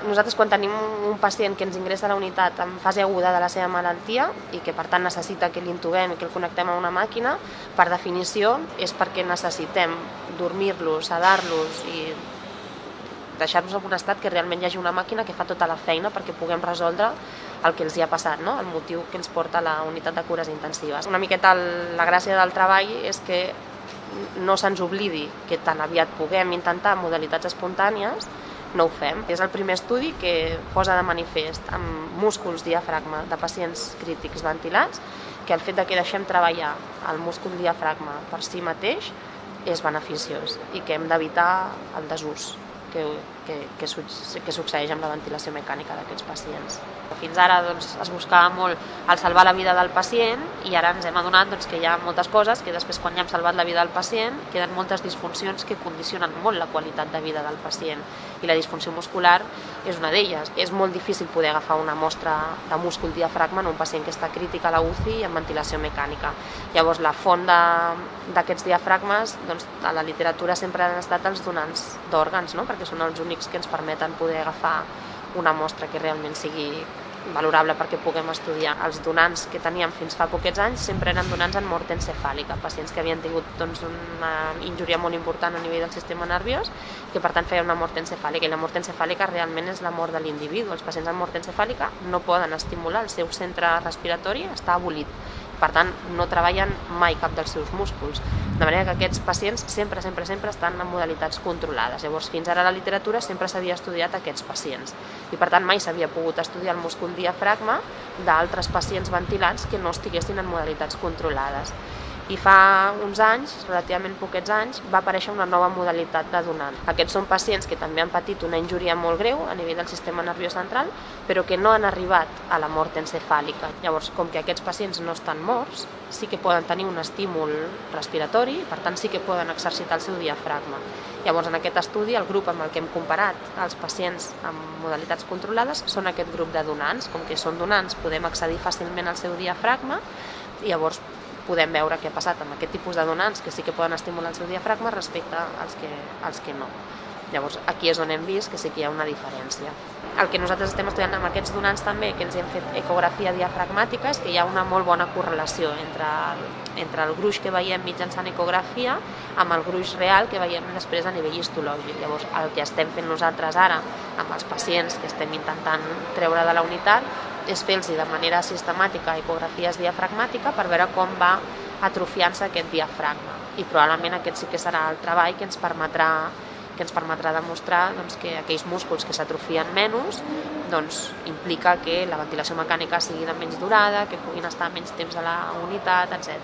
Nosaltres quan tenim un pacient que ens ingressa a la unitat en fase aguda de la seva malaltia i que per tant necessita que l'intubem i que el connectem a una màquina, per definició és perquè necessitem dormir-los, sedar-los i deixar-los en un estat que realment hi hagi una màquina que fa tota la feina perquè puguem resoldre el que els hi ha passat, no? El motiu que ens porta a la unitat de cures intensives. Una miqueta la gràcia del treball és que no se'ns oblidi que tan aviat puguem intentar modalitats espontànies, no ho fem. És el primer estudi que posa de manifest amb músculs diafragma de pacients crítics ventilats que el fet de que deixem treballar el múscul diafragma per si mateix és beneficiós i que hem d'evitar el desús que succeeix amb la ventilació mecànica d'aquests pacients. Fins ara es buscava molt el salvar la vida del pacient i ara ens hem adonat que hi ha moltes coses que després quan ja hem salvat la vida del pacient queden moltes disfuncions que condicionen molt la qualitat de vida del pacient i la disfunció muscular és una d'elles. És molt difícil poder agafar una mostra de múscul diafragma en un pacient que està crític a la UCI i amb ventilació mecànica. Llavors la font d'aquests diafragmes a la literatura sempre han estat els donants d'òrgans, no? Perquè són els únics que ens permeten poder agafar una mostra que realment sigui valorable perquè puguem estudiar. Els donants que teníem fins fa poquets anys sempre eren donants en mort encefàlica, pacients que havien tingut una injúria molt important a nivell del sistema nerviós que per tant feien una mort encefàlica i la mort encefàlica realment és la mort de l'individu. Els pacients amb mort encefàlica no poden estimular el seu centre respiratori, està abolit. Per tant, no treballen mai cap dels seus músculs. De manera que aquests pacients sempre estan en modalitats controlades. Llavors, fins ara a la literatura sempre s'havia estudiat aquests pacients. I per tant, mai s'havia pogut estudiar el múscul diafragma d'altres pacients ventilats que no estiguessin en modalitats controlades. I fa uns anys, relativament poquets anys, va aparèixer una nova modalitat de donant. Aquests són pacients que també han patit una injúria molt greu a nivell del sistema nerviós central, però que no han arribat a la mort encefàlica. Llavors, com que aquests pacients no estan morts, sí que poden tenir un estímul respiratori, per tant sí que poden exercitar el seu diafragma. Llavors, en aquest estudi, el grup amb el que hem comparat els pacients amb modalitats controlades són aquest grup de donants. Com que són donants, podem accedir fàcilment al seu diafragma i llavors podem veure què ha passat amb aquest tipus de donants que sí que poden estimular el seu diafragma respecte als que no. Llavors, aquí és on hem vist que sí que hi ha una diferència. El que nosaltres estem estudiant amb aquests donants també, que ens hem fet ecografia diafragmàtica, és que hi ha una molt bona correlació entre el gruix que veiem mitjançant ecografia amb el gruix real que veiem després a nivell histològic. Llavors, el que estem fent nosaltres ara amb els pacients que estem intentant treure de la unitat és fer-los de manera sistemàtica ecografies diafragmàtica per veure com va atrofiant-se aquest diafragma. I probablement aquest sí que serà el treball que ens permetrà demostrar que aquells músculs que s'atrofien menys implica que la ventilació mecànica sigui de menys durada, que puguin estar menys temps a la unitat, etc.